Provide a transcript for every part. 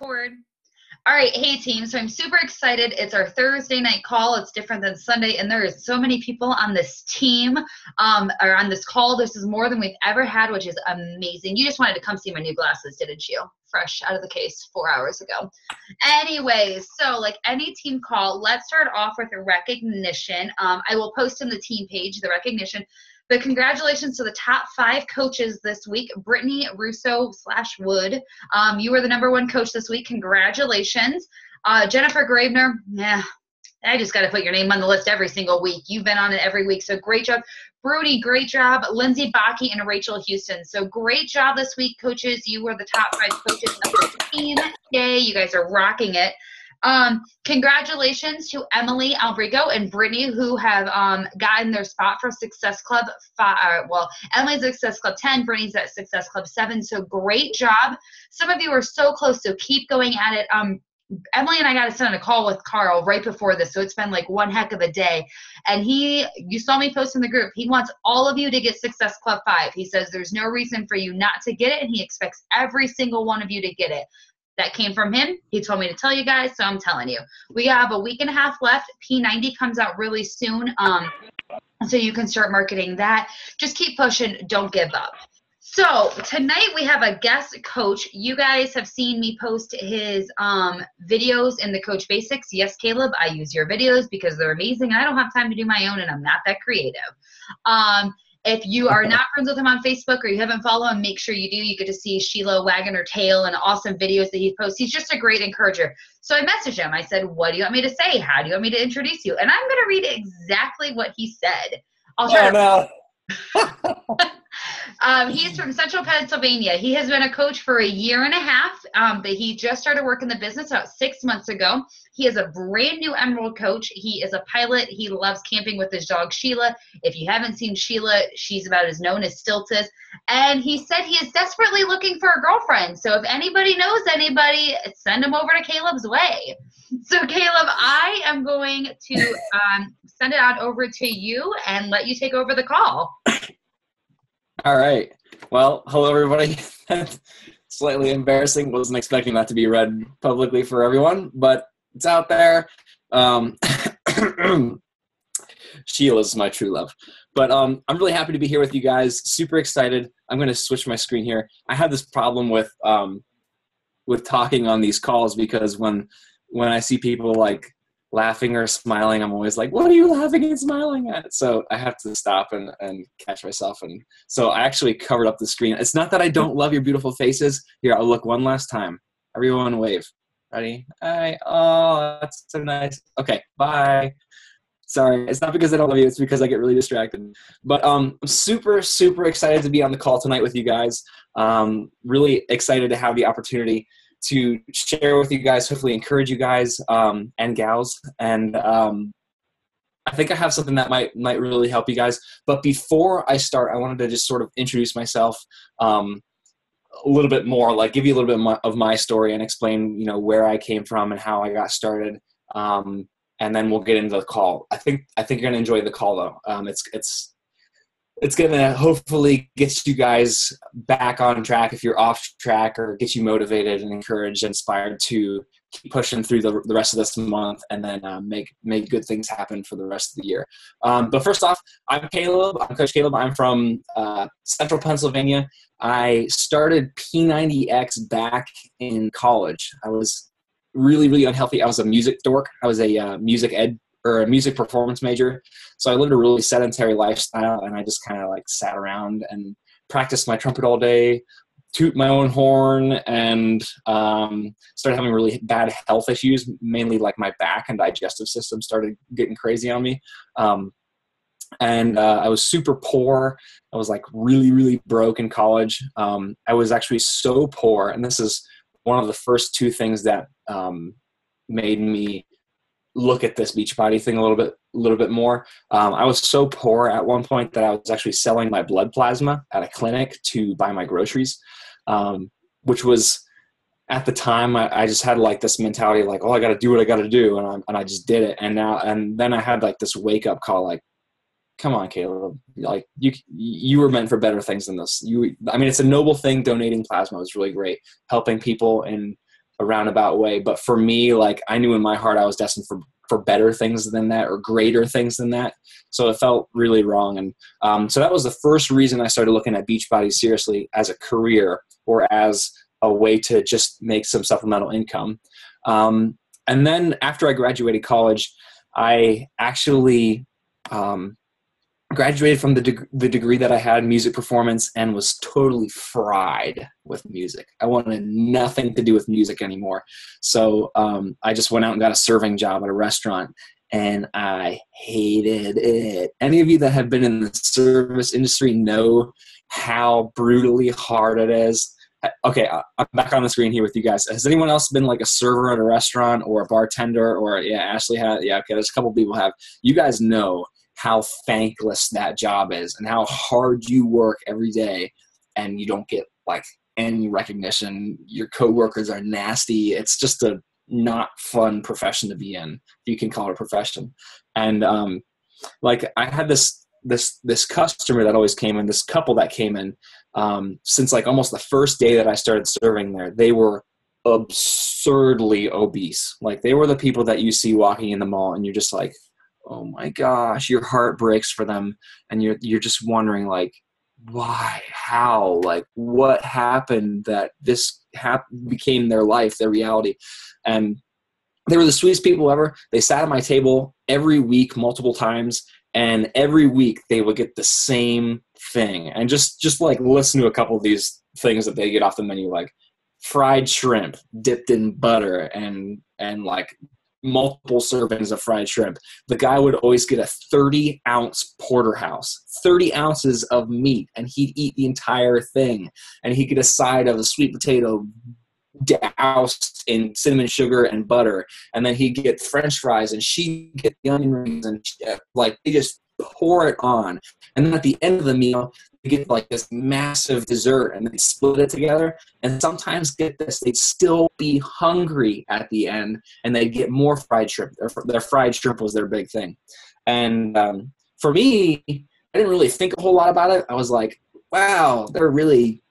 Record. All right, hey team. So I'm super excited. It's our Thursday night call. It's different than Sunday, and there is so many people on this team, or on this call. This is more than we've ever had, which is amazing. You just wanted to come see my new glasses, didn't you? Fresh out of the case 4 hours ago. Anyways, so like any team call, let's start off with a recognition. I will post in the team page the recognition. But congratulations to the top 5 coaches this week. Brittany Russo/Wood, you were the #1 coach this week. Congratulations. Jennifer Gravener, I just got to put your name on the list every single week. You've been on it every week, so great job. Brody, great job. Lindsay Bakke and Rachel Houston. So great job this week, coaches. You were the top 5 coaches of the team. Yay, you guys are rocking it. Congratulations to Emily Albrigo and Brittany, who have gotten their spot for Success Club 5. Well, Emily's at Success Club 10, Brittany's at Success Club 7. So great job. Some of you are so close, so keep going at it. Emily and I got to sit on a call with Carl right before this, so it's been like one heck of a day. And you saw me post in the group, he wants all of you to get Success Club 5. He says there's no reason for you not to get it, and he expects every single one of you to get it. That came from him. He told me to tell you guys, so I'm telling you. We have a week and a half left. P90 comes out really soon, so you can start marketing that. Just keep pushing. Don't give up. So tonight we have a guest coach. You guys have seen me post his videos in the Coach Basics. Yes, Caleb, I use your videos because they're amazing. I don't have time to do my own, and I'm not that creative. If you are not friends with him on Facebook or you haven't followed him, make sure you do. You get to see Sheila wagging her tail and awesome videos that he posts. He's just a great encourager. So I messaged him. I said, what do you want me to say? How do you want me to introduce you? And I'm going to read exactly what he said. I'll try he's from Central Pennsylvania. He has been a coach for 1.5 years, but he just started working the business about 6 months ago. He is a brand new Emerald coach. He is a pilot. He loves camping with his dog, Sheila. If you haven't seen Sheila, she's about as known as Stilts is. And he said he is desperately looking for a girlfriend. So if anybody knows anybody, send him over to Caleb's way. So Caleb, I am going to send it on over to you and let you take over the call. All right. Well, hello, everybody. Slightly embarrassing. Wasn't expecting that to be read publicly for everyone, but it's out there. Sheila's my true love. But I'm really happy to be here with you guys. Super excited. I'm going to switch my screen here. I have this problem with talking on these calls because when I see people like laughing or smiling, I'm always like, what are you laughing and smiling at? So I have to stop and catch myself. And so I actually covered up the screen. It's not that I don't love your beautiful faces. Here, I'll look one last time. Everyone wave. Ready? Hi. Oh, that's so nice. Okay, bye. Sorry. It's not because I don't love you. It's because I get really distracted. But I'm super, super excited to be on the call tonight with you guys. Really excited to have the opportunity to share with you guys, hopefully encourage you guys and gals. And I think I have something that might really help you guys. But before I start, I wanted to just sort of introduce myself a little bit more, like give you a little bit of my story and explain, where I came from and how I got started. And then we'll get into the call. I think you're going to enjoy the call though. It's going to hopefully get you guys back on track if you're off track, or get you motivated and encouraged, inspired to keep pushing through the rest of this month, and then make good things happen for the rest of the year. But first off, I'm Caleb. I'm Coach Caleb. I'm from Central Pennsylvania. I started P90X back in college. I was really, really unhealthy. I was a music dork. I was a music performance major. So I lived a really sedentary lifestyle, and I just kind of like sat around and practiced my trumpet all day, toot my own horn, and started having really bad health issues, mainly like my back and digestive system started getting crazy on me. And I was super poor. I was like really, really broke in college. I was actually so poor, and this is one of the first 2 things that made me look at this Beachbody thing a little bit more. I was so poor at one point that I was actually selling my blood plasma at a clinic to buy my groceries, which was, at the time, I just had like this mentality like, oh, I got to do what I got to do. And I just did it. And then I had like this wake up call, like, come on, Caleb, like you were meant for better things than this. It's a noble thing. Donating plasma was really great. Helping people in a roundabout way. But for me, like, I knew in my heart I was destined for better things than that, or greater things than that. So it felt really wrong. And so that was the first reason I started looking at Beachbody seriously as a career, or as a way to just make some supplemental income. And then after I graduated college, I actually graduated from the degree that I had in music performance, and was totally fried with music. I wanted nothing to do with music anymore. So I just went out and got a serving job at a restaurant, and I hated it. Any of you that have been in the service industry know how brutally hard it is. Okay, I'm back on the screen here with you guys. Has anyone else been like a server at a restaurant, or a bartender, or Ashley had? Yeah, okay, there's a couple people have. You guys know how thankless that job is, and how hard you work every day, and you don't get like any recognition. Your coworkers are nasty. It's just a not fun profession to be in, if you can call it a profession. And like, I had this customer that always came in, this couple that came in since like almost the first day that I started serving there. They were absurdly obese. Like, they were the people that you see walking in the mall, and you're just like, oh my gosh, your heart breaks for them. And you're just wondering, like, why, how, like, what happened that this became their life, their reality. And they were the sweetest people ever. They sat at my table every week, multiple times, and every week they would get the same thing. And just like, listen to a couple of these things that they get off the menu, like fried shrimp dipped in butter, and like multiple servings of fried shrimp. The guy would always get a 30-ounce porterhouse, 30 ounces of meat, and he'd eat the entire thing. And he'd get a side of a sweet potato doused in cinnamon sugar and butter, and then he'd get French fries, and she'd get the onion rings, and like, they just pour it on. And then at the end of the meal, they get like this massive dessert, and they split it together. And sometimes, get this, they'd still be hungry at the end, and they'd get more fried shrimp. Their fried shrimp was their big thing. And for me, I didn't really think a whole lot about it. I was like, wow, they're really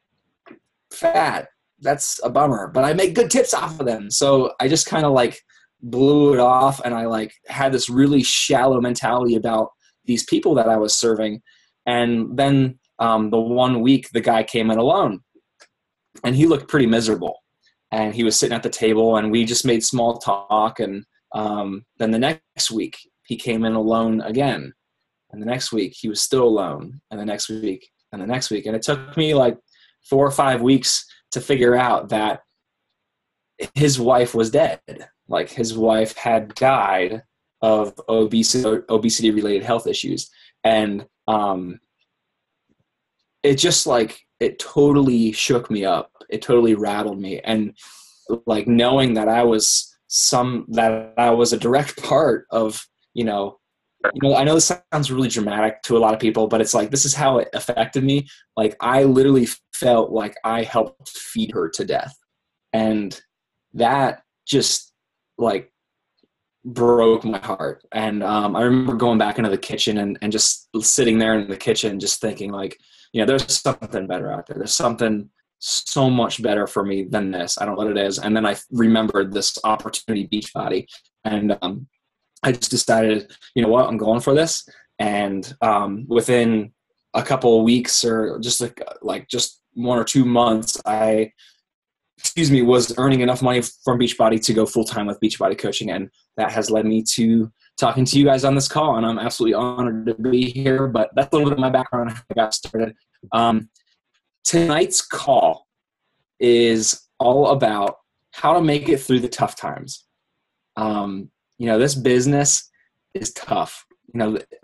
fat. That's a bummer, but I make good tips off of them. So I just kind of like blew it off, and I like had this really shallow mentality about these people that I was serving. And then the one week, the guy came in alone, and he looked pretty miserable, and he was sitting at the table, and we just made small talk. And then the next week he came in alone again, and the next week he was still alone, and the next week, and the next week. And it took me like 4 or 5 weeks to figure out that his wife was dead. Like, his wife had died of obesity related health issues. And it just like, it totally shook me up. It totally rattled me. And like, knowing that I was a direct part of, I know this sounds really dramatic to a lot of people, but it's like, this is how it affected me. Like, I literally felt like I helped feed her to death. And that just like broke my heart. And I remember going back into the kitchen and just sitting there in the kitchen, just thinking like, there's something better out there. There's something so much better for me than this. I don't know what it is. And then I remembered this opportunity, Beachbody. And I just decided, you know what, I'm going for this. And within a couple of weeks, or just like just 1 or 2 months, I was earning enough money from Beachbody to go full-time with Beachbody Coaching. And that has led me to talking to you guys on this call. And I'm absolutely honored to be here. But that's a little bit of my background, how I got started. Tonight's call is all about how to make it through the tough times. This business is tough.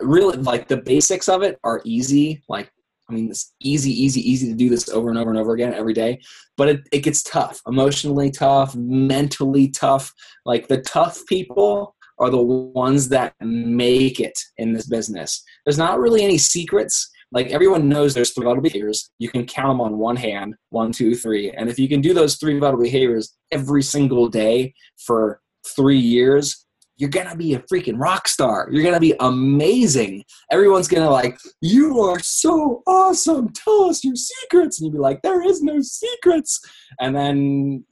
Really, like, the basics of it are easy. Like, it's easy to do this over and over and over again every day, but it gets tough, emotionally tough, mentally tough. Like, the tough people are the ones that make it in this business. There's not really any secrets. Like, everyone knows there's 3 vital behaviors. You can count them on one hand, 1, 2, 3. And if you can do those 3 vital behaviors every single day for 3 years, you're going to be a freaking rock star. You're going to be amazing. Everyone's going to like, you are so awesome. Tell us your secrets. And you'd be like, there is no secrets. And then,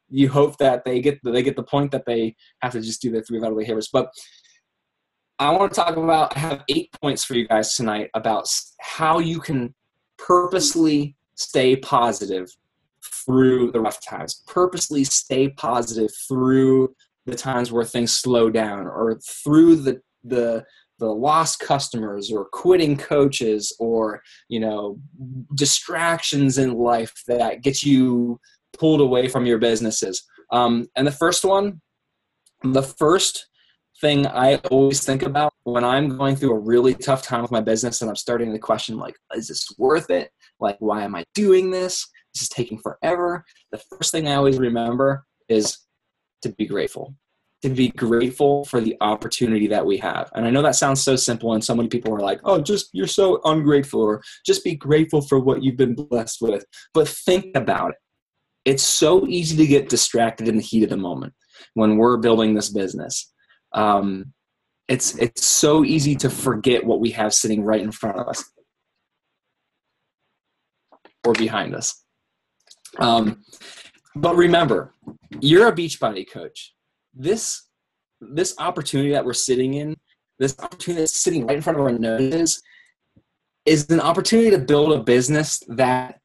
you hope that they get the point that they have to just do their 3 vital behaviors. But I want to talk about, I have 8 points for you guys tonight about how you can purposely stay positive through the rough times, purposely stay positive through the times where things slow down, or through the lost customers, or quitting coaches, or, you know, distractions in life that get you pulled away from your businesses. And the first thing I always think about when I'm going through a really tough time with my business and I'm starting to question, like, is this worth it? Like, why am I doing this? This is taking forever. The first thing I always remember is to be grateful. To be grateful for the opportunity that we have. And I know that sounds so simple, and so many people are like, oh, you're so ungrateful, or just be grateful for what you've been blessed with. But think about it. It's so easy to get distracted in the heat of the moment when we're building this business. It's so easy to forget what we have sitting right in front of us or behind us. But remember, you're a Beachbody coach. This opportunity that we're sitting in, this opportunity that's sitting right in front of our noses, is an opportunity to build a business that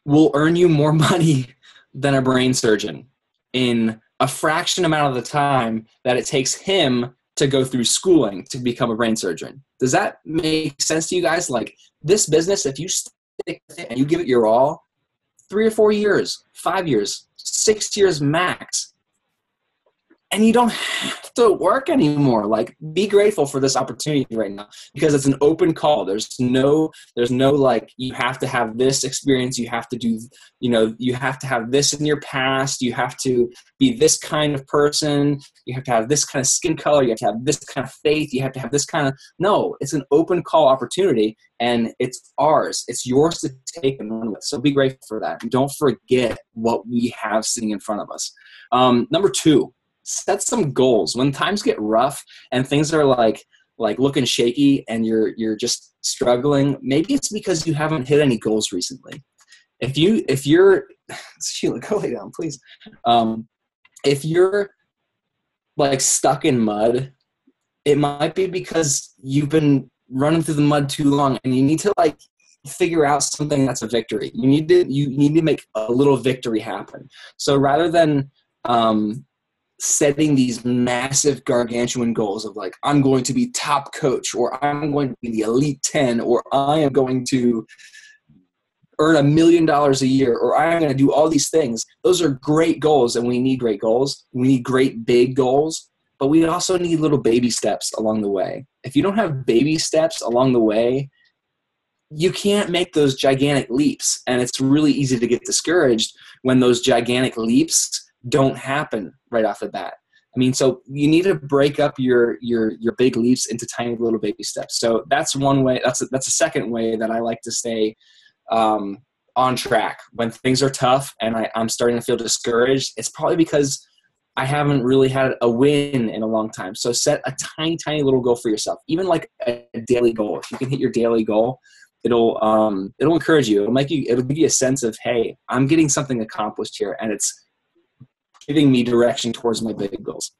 will earn you more money than a brain surgeon in a fraction amount of the time that it takes him to go through schooling to become a brain surgeon. Does that make sense to you guys? Like, this business, if you stick with it and you give it your all, 3 or 4 years, 5 years, 6 years max, and you don't have to work anymore. Like, be grateful for this opportunity right now, because it's an open call. There's no like, you have to have this experience. You have to do, you have to have this in your past. You have to be this kind of person. You have to have this kind of skin color. You have to have this kind of faith. You have to have this kind of, no, it's an open call opportunity, and it's ours. It's yours to take and run with. So be grateful for that. And don't forget what we have sitting in front of us. Number 2, set some goals. When times get rough and things are like looking shaky and you're just struggling, maybe it's because you haven't hit any goals recently. If you're Sheila, go lay down, please. If you're like stuck in mud, it might be because you've been running through the mud too long, and you need to like figure out something that's a victory. You need to make a little victory happen. So rather than setting these massive gargantuan goals of like, I'm going to be top coach, or I'm going to be the elite 10, or I am going to earn $1 million a year, or I'm going to do all these things. Those are great goals, and we need great goals. We need great big goals, but we also need little baby steps along the way. If you don't have baby steps along the way, you can't make those gigantic leaps, and it's really easy to get discouraged when those gigantic leaps don't happen right off the bat. I mean, so you need to break up your big leaps into tiny little baby steps. So that's one way. That's a second way that I like to stay on track when things are tough and I'm starting to feel discouraged. It's probably because I haven't really had a win in a long time. So set a tiny little goal for yourself, even like a daily goal. If you can hit your daily goal, it'll encourage you. It'll give you a sense of, hey, I'm getting something accomplished here, and it's giving me direction towards my big goals.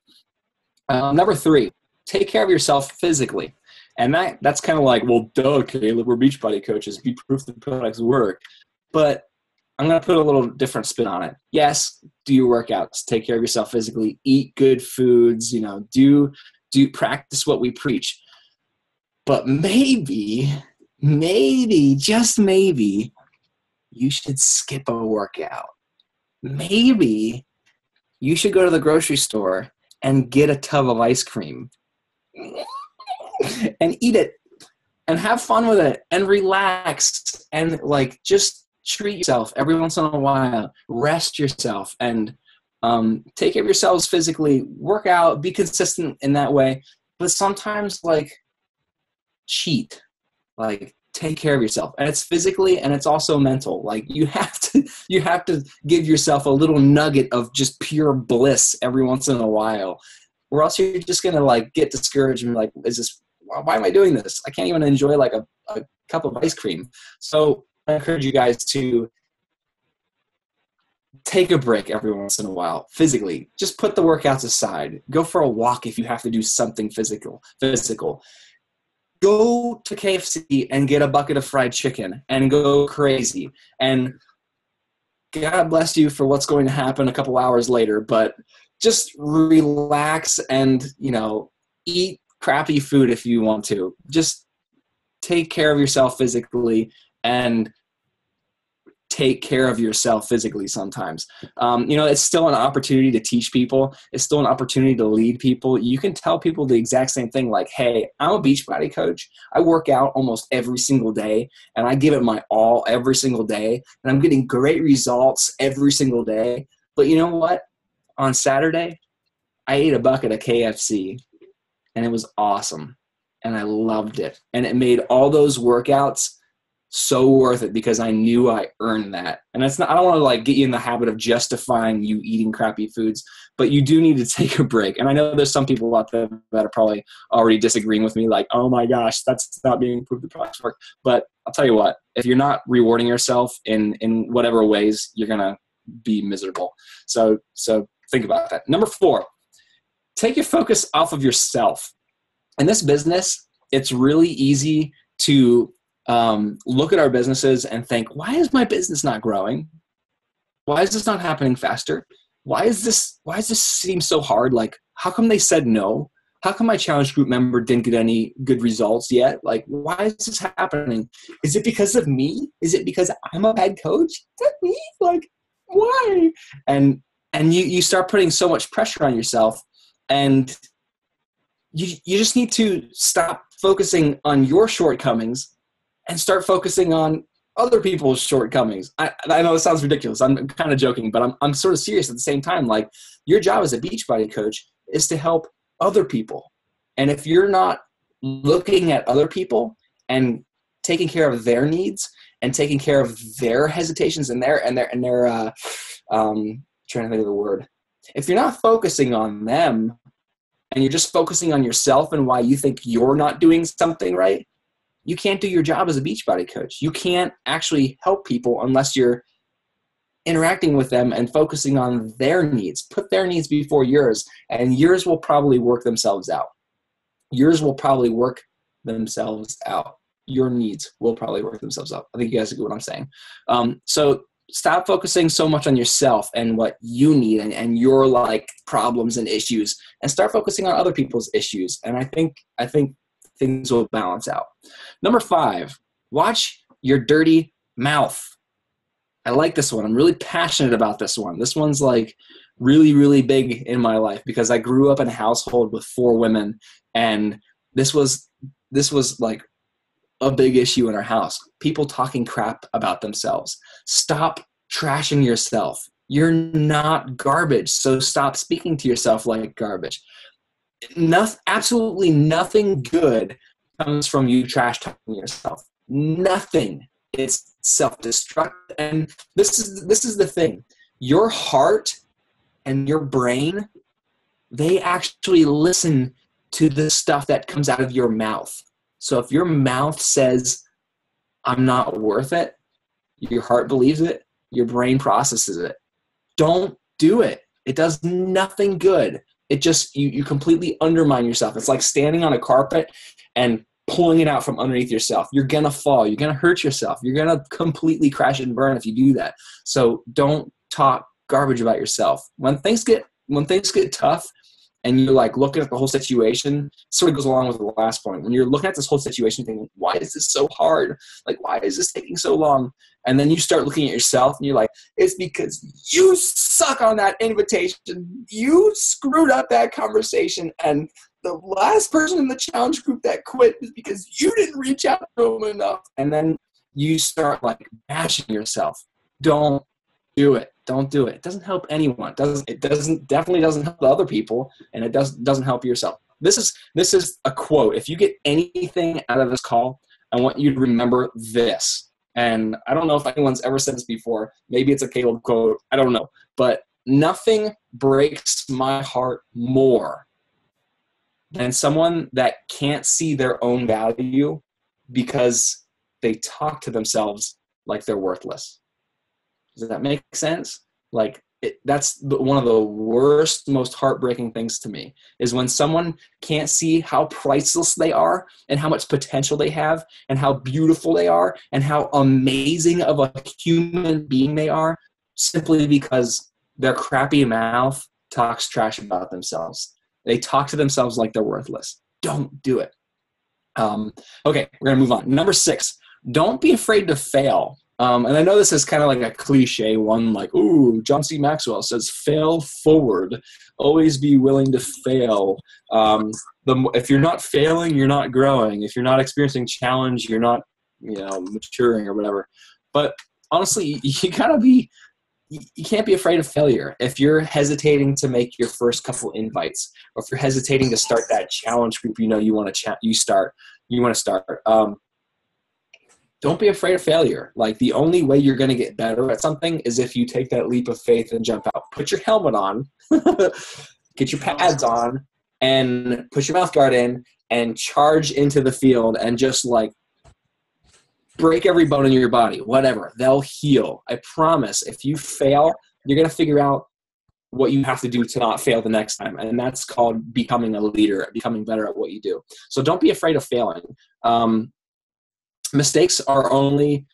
Number 3, take care of yourself physically. And that's kind of like, well, duh, Caleb, we're Beachbody coaches. Be proof the products work. But I'm going to put a little different spin on it. Yes, do your workouts. Take care of yourself physically. Eat good foods. Do practice what we preach. But maybe, just maybe, you should skip a workout. Maybe you should go to the grocery store and get a tub of ice cream and eat it and have fun with it and relax and like just treat yourself every once in a while. Rest yourself and take care of yourselves physically. Work out, be consistent in that way. But sometimes like cheat, like take care of yourself, and it's physically and it's also mental. Like you have to give yourself a little nugget of just pure bliss every once in a while, or else you're just gonna like get discouraged and like, why am I doing this? I can't even enjoy like a cup of ice cream. So I encourage you guys to take a break every once in a while physically. Just put the workouts aside. Go for a walk if you have to do something physical. Go to KFC and get a bucket of fried chicken and go crazy. And God bless you for what's going to happen a couple hours later, but just relax and, eat crappy food if you want to. Just take care of yourself physically and take care of yourself physically sometimes. It's still an opportunity to teach people. It's still an opportunity to lead people. You can tell people the exact same thing, like, hey, I'm a Beachbody coach. I work out almost every single day, and I give it my all every single day, and I'm getting great results every single day. But you know what? On Saturday, I ate a bucket of KFC, and it was awesome, and I loved it. And it made all those workouts so worth it because I knew I earned that. And it's not, I don't want to get you in the habit of justifying you eating crappy foods, but you do need to take a break. And I know there's some people out there that are probably already disagreeing with me, like, oh my gosh, that's not being proved the products work. But I'll tell you what, if you're not rewarding yourself in whatever ways, you're going to be miserable. So think about that. Number 4, take your focus off of yourself. In this business, it's really easy to look at our businesses and think, why is my business not growing? Why is this not happening faster? Why does this seem so hard? Like, how come they said no? How come my challenge group member didn't get any good results yet? Like, why is this happening? Is it because of me? Is it because I'm a bad coach? Is that me? Like, why? And you start putting so much pressure on yourself, and you just need to stop focusing on your shortcomings and start focusing on other people's shortcomings. I know it sounds ridiculous. I'm kind of joking, but I'm sort of serious at the same time. Like, your job as a Beachbody coach is to help other people. And if you're not looking at other people and taking care of their needs and taking care of their hesitations and their trying to think of the word. If you're not focusing on them and you're just focusing on yourself and why you think you're not doing something right, you can't do your job as a Beachbody coach. You can't actually help people unless you're interacting with them and focusing on their needs. Put their needs before yours, and yours will probably work themselves out. Yours will probably work themselves out. Your needs will probably work themselves out. I think you guys get what I'm saying. So stop focusing so much on yourself and what you need and your problems and issues, and start focusing on other people's issues. And I think things will balance out. Number 5, watch your dirty mouth. I like this one. I'm really passionate about this one. This one's really, really big in my life because I grew up in a household with 4 women, and this was a big issue in our house. People talking crap about themselves. Stop trashing yourself. You're not garbage, so stop speaking to yourself like garbage. Absolutely nothing good comes from you trash talking yourself. Nothing. It's self-destruct. And this is the thing. Your heart and your brain, they actually listen to the stuff that comes out of your mouth. So if your mouth says, I'm not worth it, your heart believes it, your brain processes it. Don't do it. It does nothing good. It just, you completely undermine yourself. It's like standing on a carpet and pulling it out from underneath yourself. You're going to fall. You're going to hurt yourself. You're going to completely crash and burn if you do that. So don't talk garbage about yourself. When things get tough and you're looking at the whole situation, sort of goes along with the last point. When you're looking at this whole situation thinking, why is this so hard? Why is this taking so long? And then you start looking at yourself and you're like, it's because you suck on that invitation. You screwed up that conversation. And the last person in the challenge group that quit is because you didn't reach out to them enough. And then you start bashing yourself. Don't do it. Don't do it. It doesn't help anyone. It definitely doesn't help the other people, and it doesn't help yourself. This is a quote. If you get anything out of this call, I want you to remember this. And I don't know if anyone's ever said this before. Maybe it's a Caleb quote. I don't know. But nothing breaks my heart more than someone that can't see their own value because they talk to themselves like they're worthless. Does that make sense? Like that's one of the worst, most heartbreaking things to me is when someone can't see how priceless they are and how much potential they have and how beautiful they are and how amazing of a human being they are simply because their crappy mouth talks trash about themselves. They talk to themselves like they're worthless. Don't do it. Okay, we're going to move on. Number 6, don't be afraid to fail. And I know this is kind of like a cliche one, like, ooh, John C. Maxwell says, fail forward. Always be willing to fail. If you're not failing, you're not growing. If you're not experiencing challenge, you're not, maturing or whatever. But honestly, you can't be afraid of failure. If you're hesitating to make your first couple invites, or if you're hesitating to start that challenge group, you want to start. Don't be afraid of failure. Like, the only way you're going to get better at something is if you take that leap of faith and jump out. Put your helmet on, get your pads on, and put your mouth guard in and charge into the field and just like break every bone in your body, whatever. They'll heal. I promise. If you fail, you're going to figure out what you have to do to not fail the next time. And that's called becoming a leader, becoming better at what you do. So don't be afraid of failing. Mistakes are only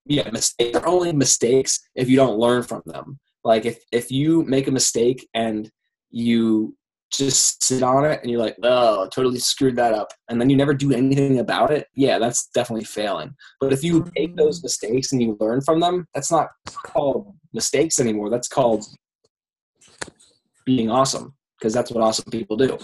mistakes if you don't learn from them. Like if you make a mistake and you just sit on it and you're like, oh, totally screwed that up, and then you never do anything about it, yeah, that's definitely failing. But if you take those mistakes and you learn from them, that's not called mistakes anymore. That's called being awesome, because that's what awesome people do.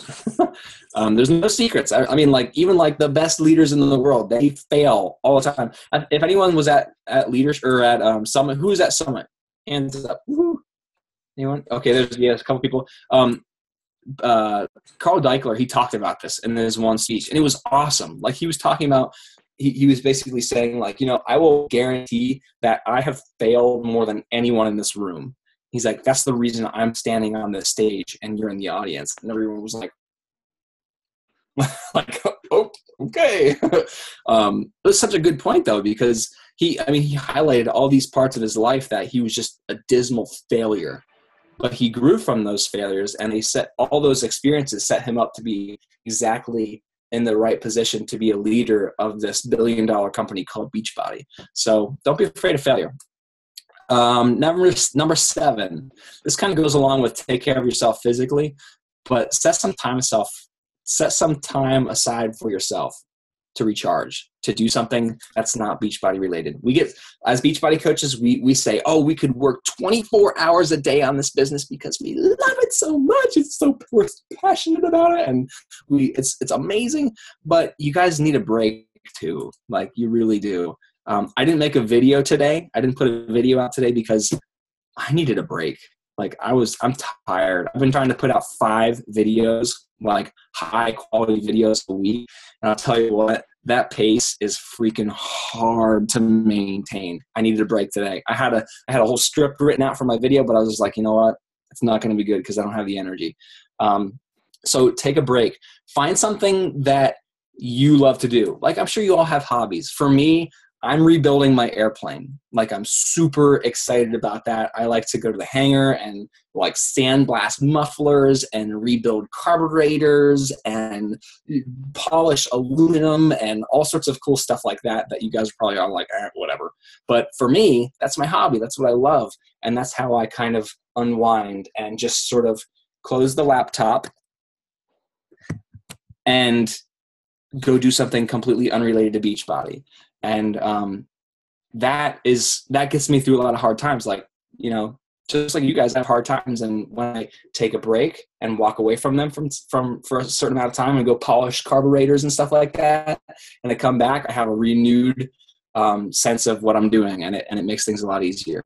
There's no secrets. I mean, like, even like the best leaders in the world, they fail all the time. If anyone was at leaders or at Summit, who's at Summit? Hands up. Woo. Anyone? Okay, there's a couple people. Carl Deichler, he talked about this in his one speech, and it was awesome. Like, he was talking about, he was basically saying, like, I will guarantee that I have failed more than anyone in this room. He's like, that's the reason I'm standing on this stage and you're in the audience. And everyone was like, oh, okay. It was such a good point, though, because he highlighted all these parts of his life that he was just a dismal failure. But he grew from those failures, and all those experiences set him up to be exactly in the right position to be a leader of this billion-dollar company called Beachbody. So don't be afraid of failure. Number 7, this kind of goes along with take care of yourself physically, but set some time aside for yourself to recharge, to do something that's not Beachbody related. As Beachbody coaches, we say, oh, we could work 24 hours a day on this business because we love it so much. We're passionate about it, and it's amazing. But you guys need a break too. Like, you really do. I didn't make a video today. I didn't put a video out today because I needed a break. Like, I'm tired. I've been trying to put out 5 videos, like high quality videos a week. And I'll tell you what, that pace is freaking hard to maintain. I needed a break today. I had a whole script written out for my video, but I was just like, you know what? It's not going to be good because I don't have the energy. So take a break. Find something that you love to do. Like, I'm sure you all have hobbies. For me, I'm rebuilding my airplane. Like, I'm super excited about that. I like to go to the hangar and like sandblast mufflers and rebuild carburetors and polish aluminum and all sorts of cool stuff like that you guys probably are like, whatever. But for me, that's my hobby. That's what I love. And that's how I kind of unwind and just sort of close the laptop and go do something completely unrelated to Beachbody. And that gets me through a lot of hard times. Like, just like you guys have hard times, and when I take a break and walk away from them for a certain amount of time and go polish carburetors and stuff like that, and I come back, I have a renewed sense of what I'm doing, and it makes things a lot easier.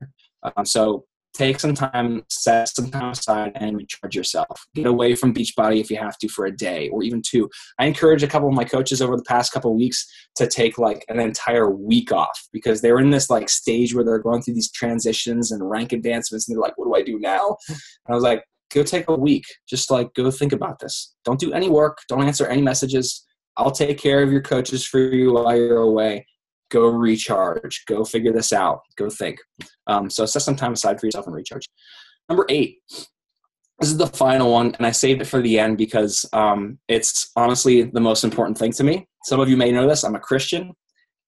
So take some time, set some time aside, and recharge yourself. Get away from Beachbody if you have to for a day or even 2. I encourage a couple of my coaches over the past couple of weeks to take like an entire week off, because they're in this like stage where they're going through these transitions and rank advancements, and they're like, what do I do now? And I was like, go take a week. Just like, go think about this. Don't do any work. Don't answer any messages. I'll take care of your coaches for you while you're away. go recharge, go figure this out, go think. So set some time aside for yourself and recharge. Number 8, this is the final one, and I saved it for the end because it's honestly the most important thing to me. Some of you may know this. I'm a Christian.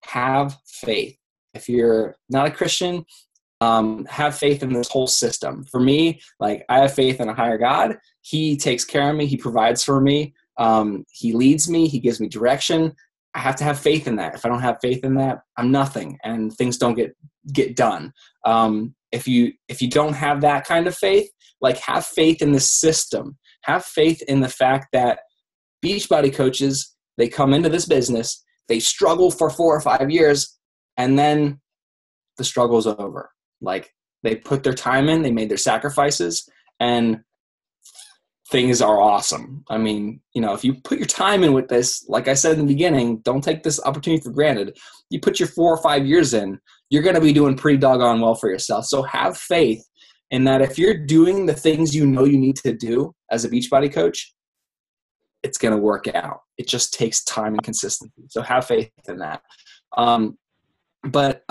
Have faith. If you're not a Christian, have faith in this whole system. For me, like, I have faith in a higher God. He takes care of me. He provides for me. He leads me. He gives me direction. I have to have faith in that. If I don't have faith in that, I'm nothing, and things don't get done. If you don't have that kind of faith, like, have faith in the system. Have faith in the fact that Beachbody coaches, they come into this business, they struggle for 4 or 5 years, and then the struggle's over. Like, they put their time in, they made their sacrifices, and things are awesome. I mean, if you put your time in with this, like I said in the beginning, don't take this opportunity for granted. You put your 4 or 5 years in, you're going to be doing pretty doggone well for yourself. So have faith in that if you're doing the things you need to do as a Beachbody coach, it's going to work out. It just takes time and consistency. So have faith in that. But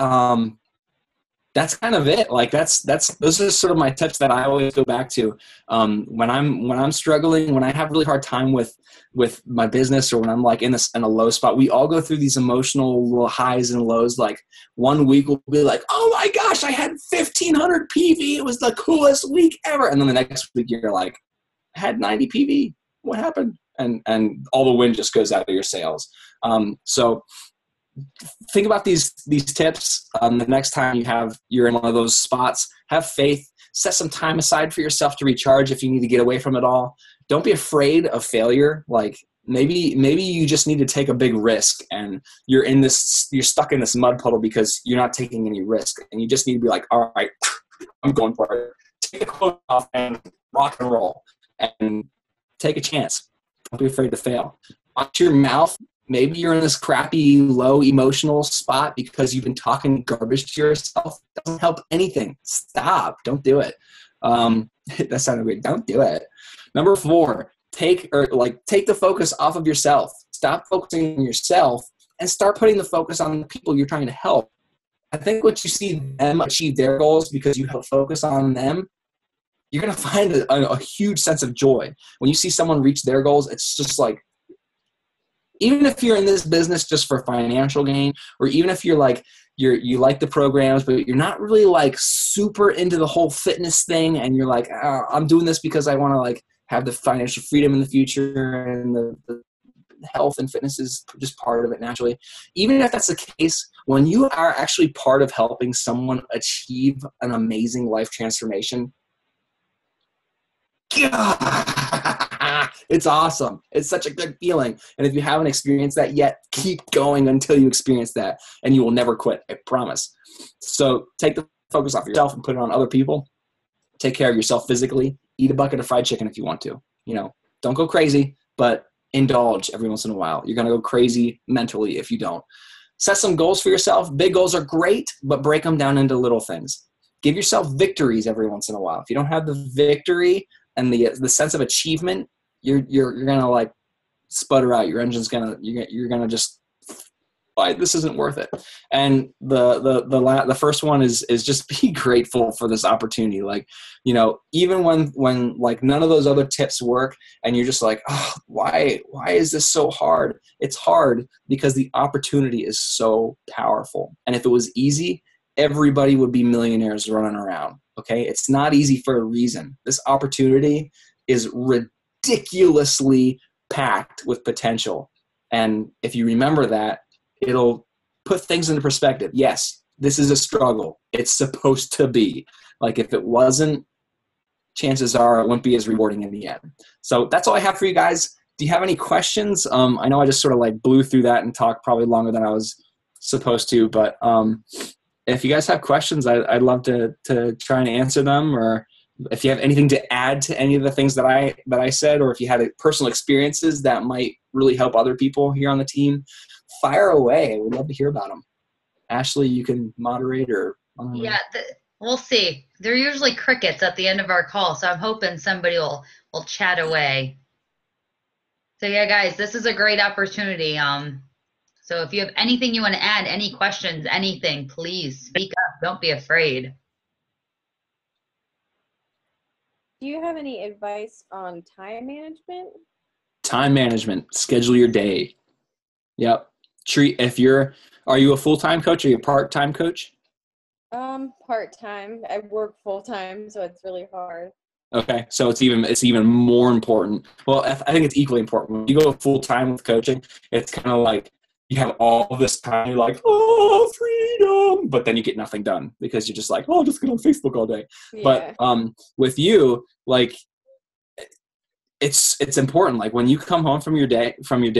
that's kind of it. Like, those are sort of my tips that I always go back to when I'm struggling, when I have really hard time with my business, or when I'm like in a low spot. We all go through these emotional little highs and lows. Like, one week we'll be like, oh my gosh, I had 1,500 PV. It was the coolest week ever. And then the next week you're like, I had 90 PV. What happened? And all the wind just goes out of your sails. So think about these tips. The next time you're in one of those spots, have faith. Set some time aside for yourself to recharge if you need to get away from it all. Don't be afraid of failure. Like, maybe you just need to take a big risk, and you're stuck in this mud puddle because you're not taking any risk, and you just need to be like, all right, I'm going for it. Take the clothes off and rock and roll, and take a chance. Don't be afraid to fail. Watch your mouth. Maybe you're in this crappy, low emotional spot because you've been talking garbage to yourself. It doesn't help anything. Stop. Don't do it. That sounded weird. Don't do it. Number 4, take the focus off of yourself. Stop focusing on yourself and start putting the focus on the people you're trying to help. I think once you see them achieve their goals because you have focus on them, you're going to find a huge sense of joy. When you see someone reach their goals, it's just like, even if you're in this business just for financial gain, or even if you're like, you like the programs, but you're not really like super into the whole fitness thing, and you're like, I'm doing this because I want to like have the financial freedom in the future, and the health and fitness is just part of it naturally. Even if that's the case, when you are actually part of helping someone achieve an amazing life transformation, it's awesome. It's such a good feeling. And if you haven't experienced that yet, keep going until you experience that, and you will never quit. I promise. So take the focus off yourself and put it on other people. Take care of yourself physically. Eat a bucket of fried chicken if you want to. Don't go crazy, but indulge every once in a while. You're going to go crazy mentally if you don't. Set some goals for yourself. Big goals are great, but break them down into little things. Give yourself victories every once in a while. If you don't have the victory and the sense of achievement, you're gonna like sputter out. Your engine's you're gonna just, why, this isn't worth it. And the first one is just be grateful for this opportunity. Like, even when like none of those other tips work, and you're just like, oh, why is this so hard? It's hard because the opportunity is so powerful. And if it was easy, everybody would be millionaires running around. Okay. It's not easy for a reason. This opportunity is ridiculously packed with potential. And if you remember that, it'll put things into perspective. Yes, this is a struggle. It's supposed to be. Like, if it wasn't, chances are it wouldn't be as rewarding in the end. So that's all I have for you guys. Do you have any questions? I know I just sort of like blew through that and talked probably longer than I was supposed to, but if you guys have questions, I'd love to try and answer them, or if you have anything to add to any of the things that I said, or if you had personal experiences that might really help other people here on the team, fire away. We'd love to hear about them. Ashley, you can moderate, or yeah, we'll see. They're usually crickets at the end of our call, so I'm hoping somebody will chat away. So yeah, guys, this is a great opportunity. So if you have anything you want to add, any questions, anything, please speak up. Don't be afraid. Do you have any advice on time management? Time management, schedule your day. Yep. Are you a full-time coach or are you a part-time coach? Part-time. I work full-time, so it's really hard. Okay, so it's even more important. Well, I think it's equally important. When you go full-time with coaching, it's kind of like you have all this time, you're like, oh, freedom, but then you get nothing done because you're just like, oh, I'll just get on Facebook all day. Yeah. But with you, like, it's important. Like when you come home from your day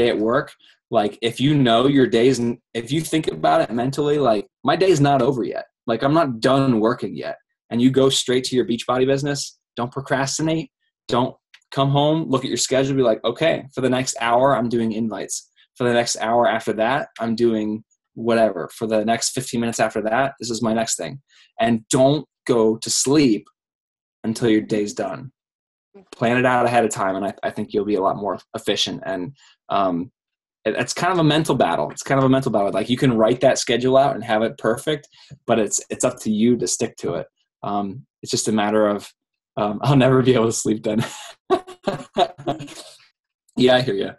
at work, like if you know your days, and if you think about it mentally, like my day's not over yet. Like I'm not done working yet. And you go straight to your Beachbody business. Don't procrastinate. Don't come home, look at your schedule, be like, okay, for the next hour, I'm doing invites. For the next hour after that, I'm doing whatever. For the next 15 minutes after that, this is my next thing. And don't go to sleep until your day's done. Plan it out ahead of time, and I think you'll be a lot more efficient. And it's kind of a mental battle. It's kind of a mental battle. Like you can write that schedule out and have it perfect, but it's up to you to stick to it. It's just a matter of I'll never be able to sleep then. Yeah, I hear you.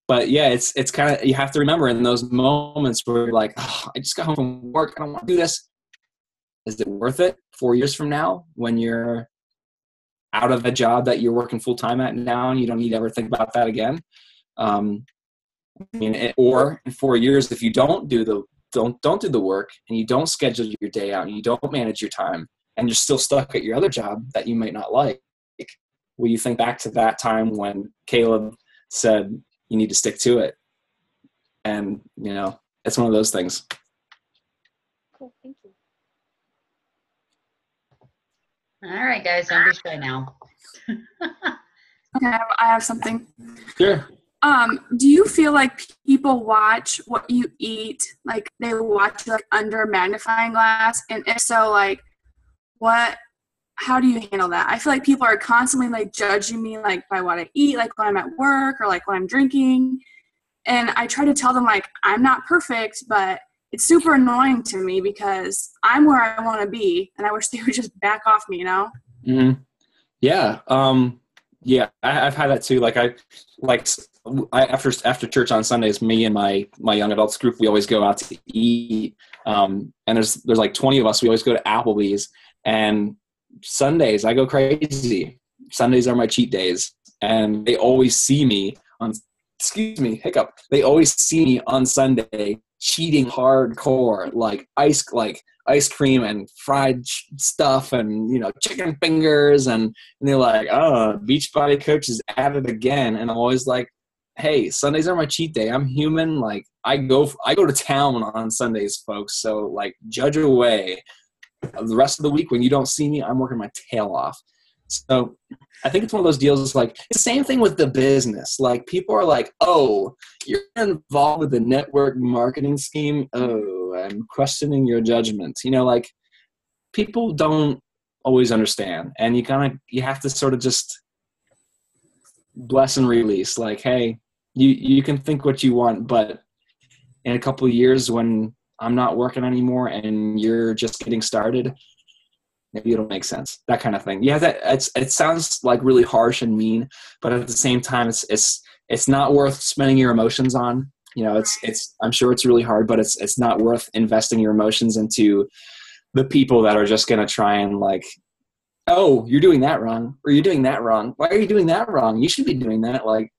But yeah, it's kind of, you have to remember in those moments where you're like, oh, I just got home from work. I don't want to do this. Is it worth it 4 years from now when you're out of a job that you're working full time at now and you don't need to ever think about that again? Or in 4 years, if you don't do the work and you don't schedule your day out and you don't manage your time and you're still stuck at your other job that you might not like, will you think back to that time when Caleb said you need to stick to it? And it's one of those things. Cool, thank you. All right, guys, don't be shy now. Okay, I have something. Sure. Do you feel like people watch what you eat, like they watch like under a magnifying glass? And if so, like how do you handle that? I feel like people are constantly like judging me like by what I eat, like when I'm at work or like when I'm drinking. And I try to tell them like I'm not perfect, but it's super annoying to me because I'm where I want to be and I wish they would just back off me, Mm-hmm. Yeah. Yeah, I've had that too. After church on Sundays, me and my young adults group, we always go out to eat. And there's like 20 of us. We always go to Applebee's, and Sundays I go crazy. Sundays are my cheat days, and they always see me on. They always see me on Sunday cheating hardcore, like ice cream and fried stuff and chicken fingers, and they're like, oh, Beachbody coach is at it again. And I'm always like, hey, Sundays are my cheat day. I'm human. Like I go to town on Sundays, folks. So like judge away. The rest of the week when you don't see me, I'm working my tail off. So I think it's one of those deals. It's like it's the same thing with the business. Like people are like, oh, you're involved with the network marketing scheme. Oh, I'm questioning your judgment. Like people don't always understand, and you have to sort of just bless and release. Like, hey, you can think what you want, but in a couple of years when I'm not working anymore and you're just getting started, maybe it'll make sense. That kind of thing. Yeah, it sounds like really harsh and mean, but at the same time, it's not worth spending your emotions on. I'm sure it's really hard, but it's not worth investing your emotions into the people that are just going to try and like, oh, you're doing that wrong, or you're doing that wrong. Why are you doing that wrong? You should be doing that. Like,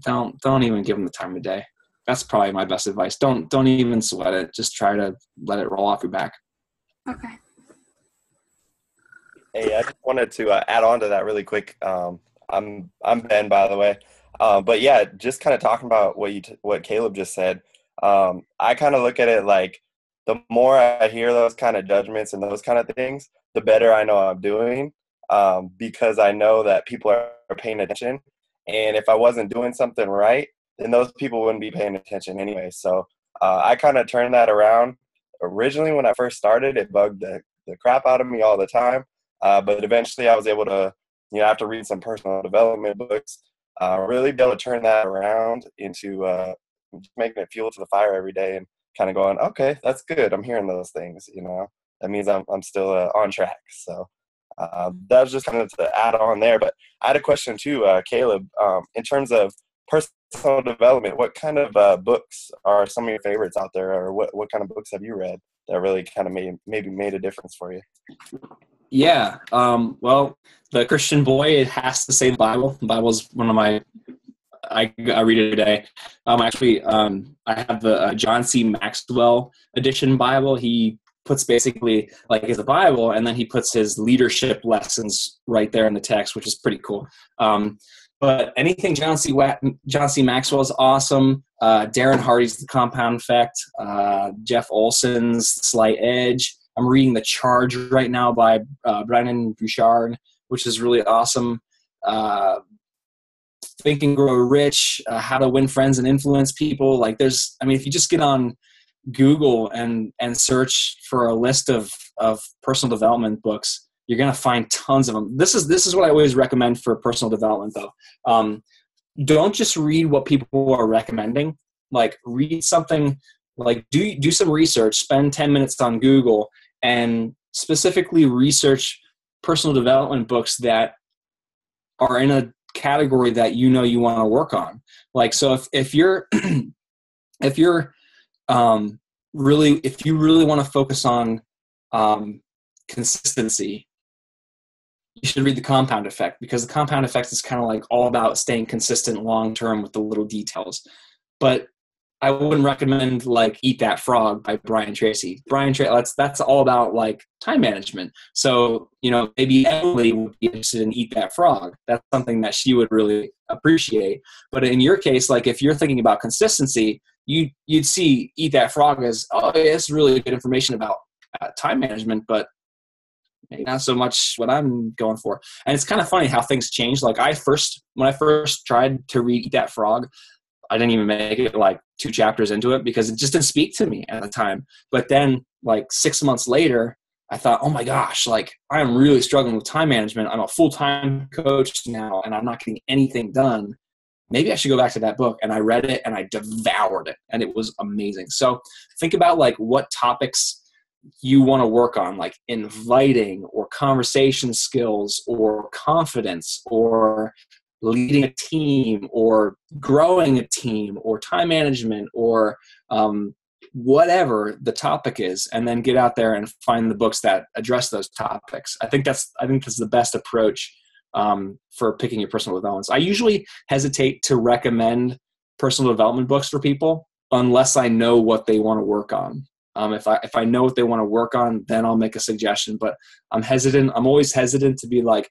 don't even give them the time of day. That's probably my best advice. Don't even sweat it. Just try to let it roll off your back. Okay. Hey, I just wanted to add on to that really quick. I'm Ben, by the way. But yeah, just kind of talking about what Caleb just said. I kind of look at it like the more I hear those kind of judgments and those kind of things, the better I know I'm doing, because I know that people are paying attention. And if I wasn't doing something right, then those people wouldn't be paying attention anyway. So I kind of turned that around. Originally, when I first started, it bugged the crap out of me all the time. But eventually I was able to, after reading some personal development books, really be able to turn that around into just making it fuel to the fire every day and kind of going, okay, that's good. I'm hearing those things, that means I'm still on track. So that was just kind of to add on there. But I had a question too, Caleb, in terms of personal development, what kind of books are some of your favorites out there, or what kind of books have you read that really kind of maybe made a difference for you? Yeah. Well, the Christian boy, it has to say the Bible. The Bible is one of my, I read it every day. I have the John C. Maxwell edition Bible. He puts basically like his Bible, and then he puts his leadership lessons right there in the text, which is pretty cool. But anything John C. Maxwell is awesome. Darren Hardy's The Compound Effect. Jeff Olson's Slight Edge. I'm reading The Charge right now by Brendon Burchard, which is really awesome. Think and Grow Rich, How to Win Friends and Influence People. Like if you just get on Google and search for a list of personal development books, you're going to find tons of them. This is what I always recommend for personal development, though. Don't just read what people are recommending. Like, read something, like do some research, spend 10 minutes on Google, and specifically research personal development books that are in a category that you want to work on. Like, so if you really want to focus on consistency, you should read The Compound Effect, because The Compound Effect is kind of like all about staying consistent long term with the little details. But I wouldn't recommend like Eat That Frog by Brian Tracy. That's all about like time management. So, maybe Emily would be interested in Eat That Frog. That's something that she would really appreciate. But in your case, like if you're thinking about consistency, you'd see Eat That Frog as, oh, yeah, it's really good information about time management, but maybe not so much what I'm going for. And it's kind of funny how things change. Like when I first tried to read Eat That Frog, I didn't even make it like 2 chapters into it because it just didn't speak to me at the time. But then like 6 months later, I thought, oh my gosh, like I'm really struggling with time management. I'm a full-time coach now and I'm not getting anything done. Maybe I should go back to that book. And I read it and I devoured it, and it was amazing. So think about like what topics you want to work on, like inviting or conversation skills or confidence or leading a team or growing a team or time management or whatever the topic is, and then get out there and find the books that address those topics. I think that's the best approach for picking your personal development. I usually hesitate to recommend personal development books for people unless I know what they want to work on. If I know what they want to work on, then I'll make a suggestion. But I'm always hesitant to be like,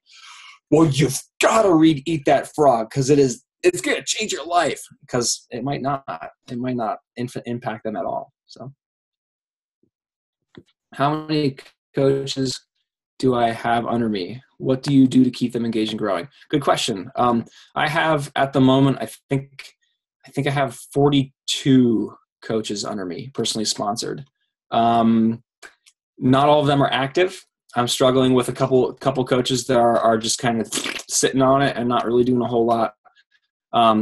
well, you've got to read Eat That Frog because it's going to change your life, because it might not. It might not impact them at all. So how many coaches do I have under me? What do you do to keep them engaged and growing? Good question. I have at the moment, I think I have 42 coaches under me, personally sponsored. Not all of them are active. I'm struggling with a couple coaches that are just kind of sitting on it and not really doing a whole lot.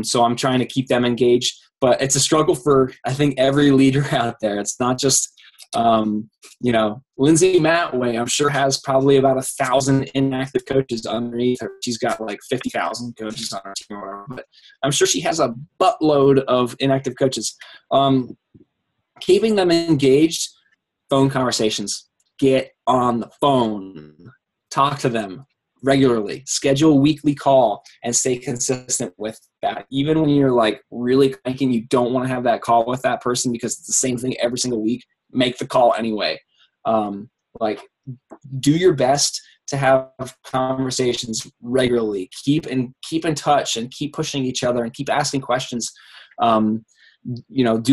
So I'm trying to keep them engaged, but it's a struggle for, I think, every leader out there. It's not just, Lindsay Matway, I'm sure, has probably about 1,000 inactive coaches underneath her. She's got like 50,000 coaches on her team or whatever, but I'm sure she has a buttload of inactive coaches. Keeping them engaged, phone conversations. Get on the phone, talk to them regularly, schedule a weekly call, and stay consistent with that. Even when you're like really thinking you don't want to have that call with that person because it's the same thing every single week, make the call anyway. Do your best to have conversations regularly. Keep in touch and keep pushing each other and keep asking questions. Do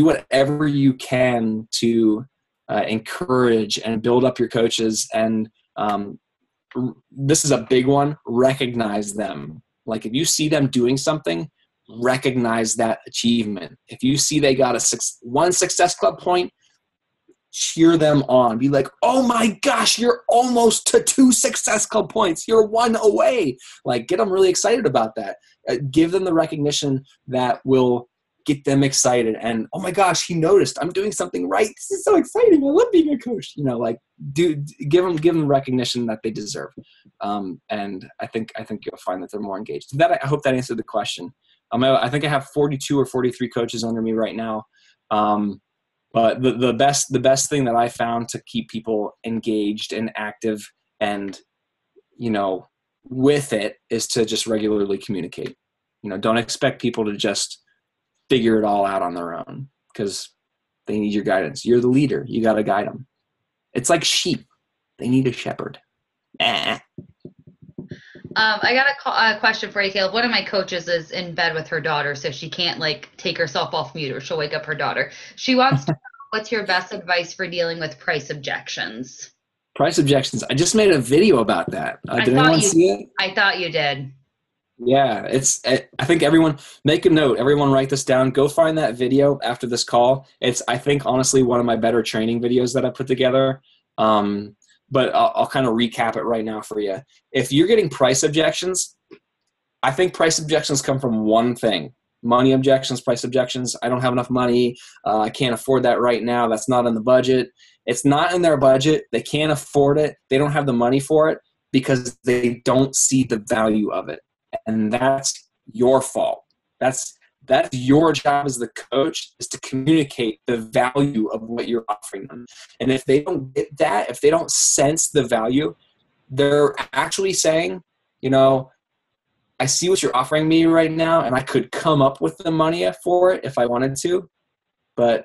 whatever you can to encourage and build up your coaches. And this is a big one. Recognize them. Like if you see them doing something, recognize that achievement. If you see they got one Success Club point, cheer them on. Be like, oh my gosh, you're almost to 2 Success Club points. You're 1 away. Like, get them really excited about that. Give them the recognition that will get them excited. And, oh my gosh, he noticed I'm doing something right. This is so exciting. I love being a coach. You know, like give them recognition that they deserve. And I think you'll find that they're more engaged. I hope that answered the question. I think I have 42 or 43 coaches under me right now. But the best thing that I found to keep people engaged and active and, you know, with it is to just regularly communicate. You know, don't expect people to just figure it all out on their own, because they need your guidance. You're the leader. You got to guide them. It's like sheep. They need a shepherd. I got a question for you, Caleb. One of my coaches is in bed with her daughter, so she can't like take herself off mute or she'll wake up her daughter. She wants to know, what's your best advice for dealing with price objections? Price objections. I just made a video about that. Did anyone see it? I thought you did. Yeah, I think everyone, make a note. Everyone write this down. Go find that video after this call. It's, I think, honestly, one of my better training videos that I put together. But I'll kind of recap it right now for you. If you're getting price objections, I think price objections come from one thing. Money objections, price objections. I don't have enough money. I can't afford that right now. That's not in the budget. It's not in their budget. They can't afford it. They don't have the money for it because they don't see the value of it. And that's your fault. That's your job as the coach, is to communicate the value of what you're offering them. And if they don't get that, if they don't sense the value, they're actually saying, you know, I see what you're offering me right now, and I could come up with the money for it if I wanted to, but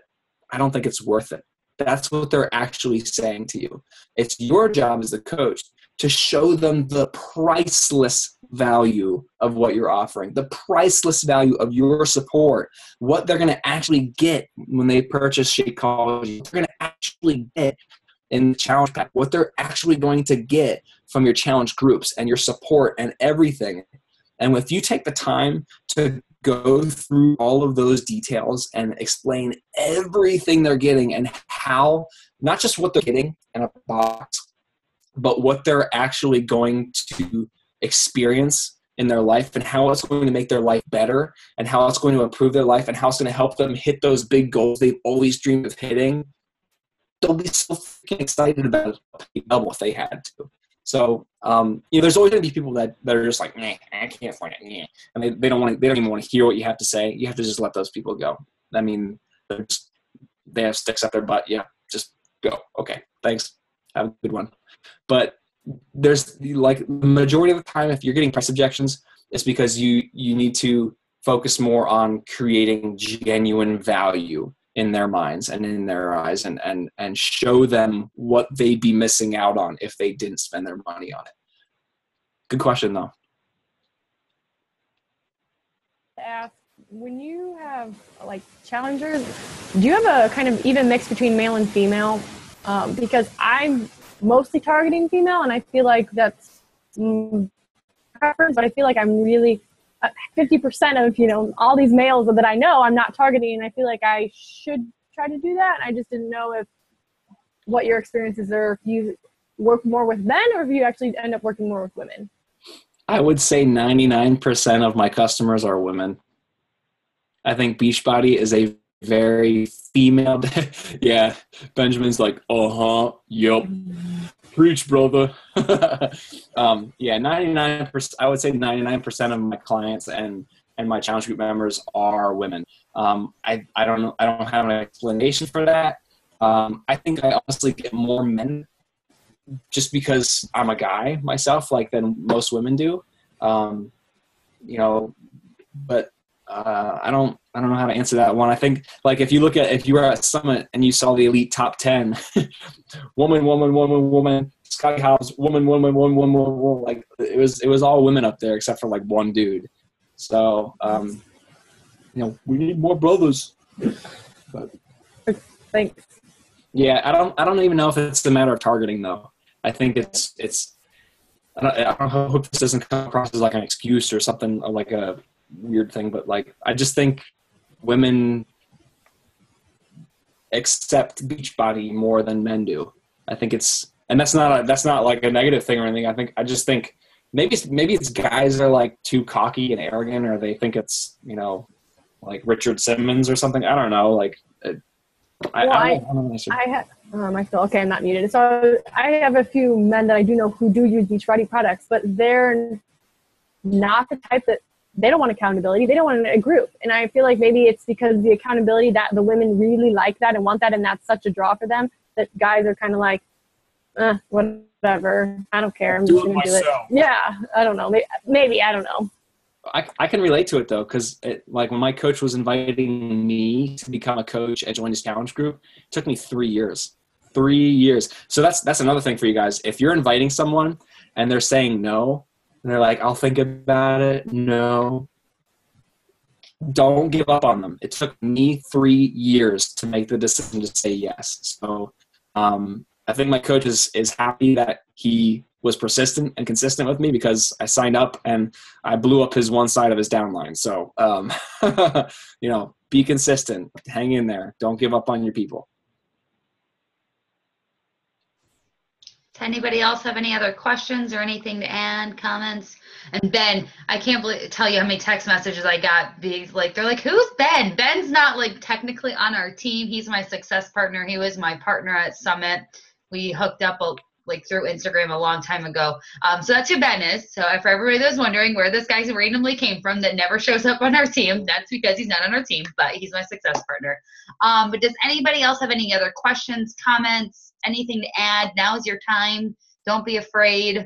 I don't think it's worth it. That's what they're actually saying to you. It's your job as the coach to show them the priceless value of what you're offering, the priceless value of your support, what they're going to actually get when they purchase Shakeology, what they're going to actually get in the challenge pack, what they're actually going to get from your challenge groups and your support and everything. And if you take the time to go through all of those details and explain everything they're getting and how, not just what they're getting in a box, but what they're actually going to experience in their life and how it's going to make their life better and how it's going to improve their life and how it's going to help them hit those big goals they've always dreamed of hitting, they'll be so freaking excited about it, double if they had to. So, there's always going to be people that are just like, nah, I can't find it, nah. And they don't even want to hear what you have to say. You have to just let those people go. I mean, they have sticks up their butt. Yeah, just go. Okay, thanks. Have a good one. But there's, like, the majority of the time, if you're getting price objections, it's because you need to focus more on creating genuine value in their minds and in their eyes, and show them what they'd be missing out on if they didn't spend their money on it. Good question, though. Ask, when you have like challengers, do you have a kind of even mix between male and female? Because I'm mostly targeting female, and I feel like that's preference, but I feel like I'm really 50% of, all these males that I know I'm not targeting, and I feel like I should try to do that. I just didn't know what your experiences are, if you work more with men or if you actually end up working more with women. I would say 99% of my customers are women. I think Beachbody is a very female. Yeah, Benjamin's like, yep. Preach, brother. 99%. I would say 99% of my clients and my challenge group members are women. I don't know. I don't have an explanation for that. I think I honestly get more men just because I'm a guy myself, like, than most women do. But I don't know how to answer that one. I think, like, if you were at Summit and you saw the elite top 10, woman, Scotty Hobbs, woman, like, it was all women up there except for like one dude. So, we need more brothers. But, thanks. Yeah, I don't even know if it's a matter of targeting though. I think it's. I hope this doesn't come across as like an excuse or something, or like a weird thing, but like, I just think women accept Beachbody more than men do. I think and that's not like a negative thing or anything. I just think maybe it's guys are like too cocky and arrogant, or they think it's, like Richard Simmons or something. I don't know. Like, I feel okay. I'm not muted. So I have a few men that I do know who do use Beachbody products, but they're not the type that they don't want accountability. They don't want a group. And I feel like maybe it's because the accountability that the women really like that and want that, and that's such a draw for them that guys are kind of like, whatever. I don't care. I'm just going to do it. Yeah. I don't know. Maybe. I don't know. I can relate to it though, because like when my coach was inviting me to become a coach and join his challenge group, it took me 3 years. 3 years. So that's another thing for you guys. If you're inviting someone and they're saying no, and they're like, I'll think about it. No. Don't give up on them. It took me 3 years to make the decision to say yes. So I think my coach is happy that he was persistent and consistent with me, because I signed up and I blew up his one side of his downline. So, be consistent, hang in there. Don't give up on your people. Does anybody else have any other questions or anything to add, comments? And Ben, I can't tell you how many text messages I got. They're like, who's Ben? Ben's not like technically on our team. He's my success partner. He was my partner at Summit. We hooked up through Instagram a long time ago. So that's who Ben is. So for everybody that's wondering where this guy randomly came from that never shows up on our team, that's because he's not on our team, but he's my success partner. But does anybody else have any other questions, comments, anything to add? Now's your time. Don't be afraid.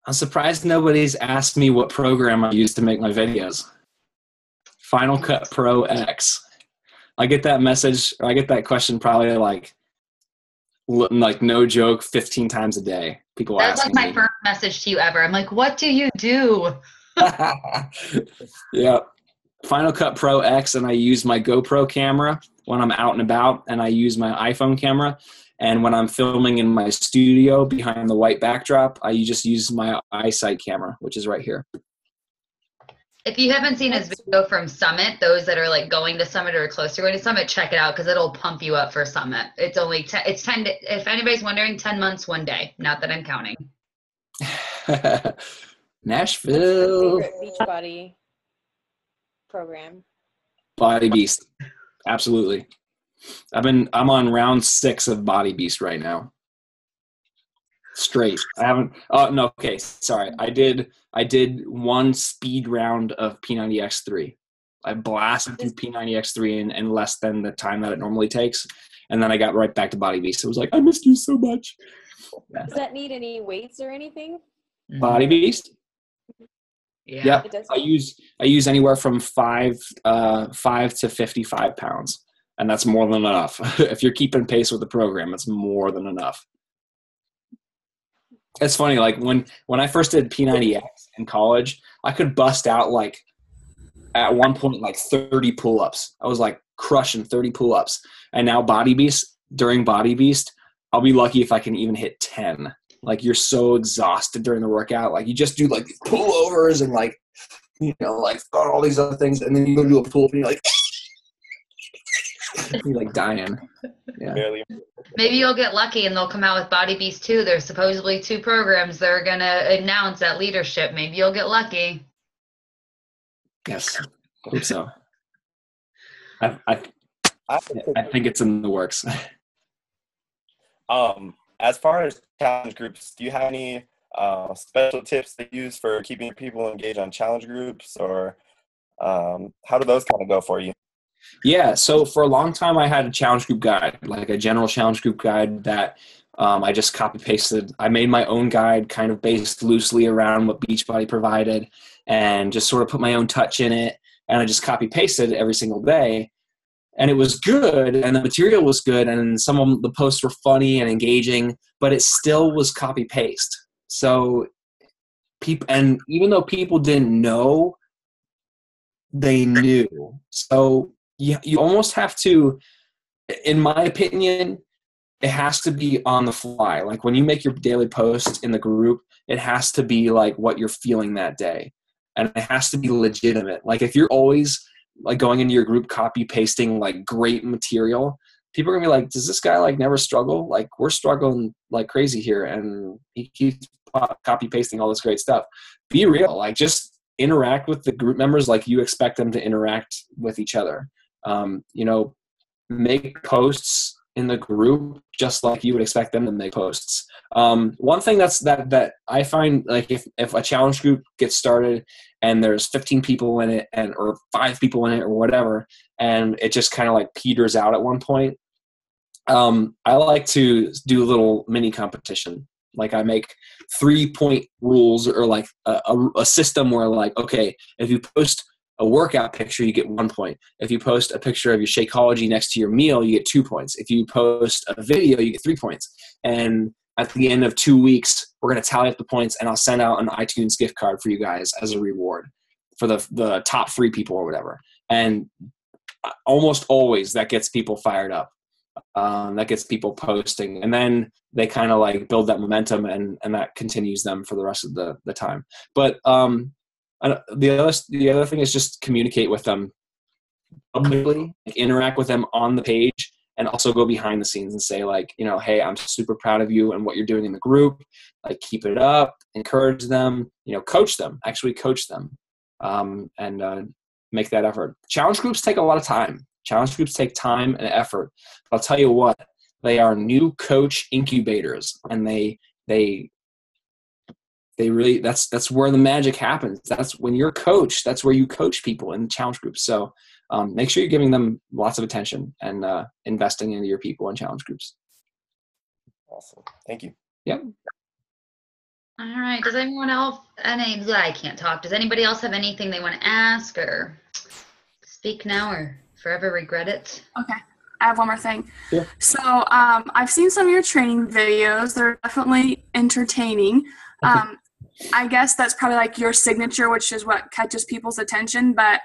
I'm surprised nobody's asked me what program I use to make my videos. Final Cut Pro X. I get that message, or I get that question probably like no joke 15 times a day. People That's asking like my me. first message to you ever. I'm like, what do you do? Yeah. Final Cut Pro X, and I use my GoPro camera when I'm out and about, and I use my iPhone camera. And when I'm filming in my studio behind the white backdrop, I just use my iSight camera, which is right here. If you haven't seen his video from Summit, those that are like going to Summit or close to going to Summit, check it out because it'll pump you up for Summit. It's only 10, if anybody's wondering, 10 months, 1 day. Not that I'm counting. Nashville. Favorite Beachbody program? Body Beast. Absolutely. I'm on round 6 of Body Beast right now. Straight. I haven't. Oh no. Okay. Sorry. I did one speed round of P90X3. I blasted through P90X3 in less than the time that it normally takes, and then I got right back to Body Beast. It was like, I missed you so much. Does that need any weights or anything? Body Beast. Yeah. It does. I use anywhere from 5 to 55 pounds, and that's more than enough. If you're keeping pace with the program, it's more than enough. It's funny, like when I first did P90X in college, I could bust out like at one point like 30 pull-ups. I was like crushing 30 pull-ups. And now Body Beast, during Body Beast, I'll be lucky if I can even hit 10. Like you're so exhausted during the workout. Like you just do like pullovers and like, like all these other things. And then you go do a pull-up and you're like, you're like dying. Yeah. Maybe you'll get lucky and they'll come out with Body Beast 2. There's supposedly 2 programs they're going to announce at Leadership. Maybe you'll get lucky. Yes, I hope so. I think it's in the works. As far as challenge groups, do you have any special tips that you use for keeping people engaged on challenge groups, or how do those kind of go for you? Yeah, so for a long time I had a challenge group guide, like a general challenge group guide that I just copy pasted. I made my own guide kind of based loosely around what Beachbody provided and just sort of put my own touch in it. And I just copy pasted every single day. And it was good, and the material was good, and some of the posts were funny and engaging, but it still was copy paste. So and even though people didn't know, they knew. So you almost have to, in my opinion, it has to be on the fly. Like when you make your daily post in the group, it has to be like what you're feeling that day. And it has to be legitimate. Like if you're always like going into your group copy pasting like great material, people are gonna be like, does this guy like never struggle? Like we're struggling like crazy here, and he keeps copy pasting all this great stuff. Be real. Like just interact with the group members like you expect them to interact with each other. You know, make posts in the group just like you would expect them to make posts. One thing that I find, like, if a challenge group gets started and there's 15 people in it or 5 people in it or whatever, and it just kind of like peters out at one point, I like to do a little mini competition. Like, I make 3-point rules, or like a system where, like, okay, if you post a workout picture, you get 1 point. If you post a picture of your Shakeology next to your meal, you get 2 points. If you post a video, you get 3 points. And at the end of 2 weeks, we're going to tally up the points, and I'll send out an iTunes gift card for you guys as a reward for the top 3 people or whatever. And almost always that gets people fired up. That gets people posting, and then they kind of like build that momentum, and that continues them for the rest of the time. But the other thing is just communicate with them publicly, like, interact with them on the page, and also go behind the scenes and say, like, you know, hey, I'm super proud of you and what you're doing in the group. Like, keep it up, encourage them, you know, coach them, and make that effort. Challenge groups take a lot of time. Challenge groups take time and effort. I'll tell you what, they are new coach incubators, and they really, that's where the magic happens. That's when you're coach, that's where you coach people in challenge groups. So make sure you're giving them lots of attention and investing into your people in challenge groups. Awesome. Thank you. Yep. All right. Does anyone else, I can't talk. Does anybody else have anything they want to ask or speak now or forever regret it? Okay. I have one more thing. Yeah. So I've seen some of your training videos. They're definitely entertaining. I guess that's probably like your signature, which is what catches people's attention. But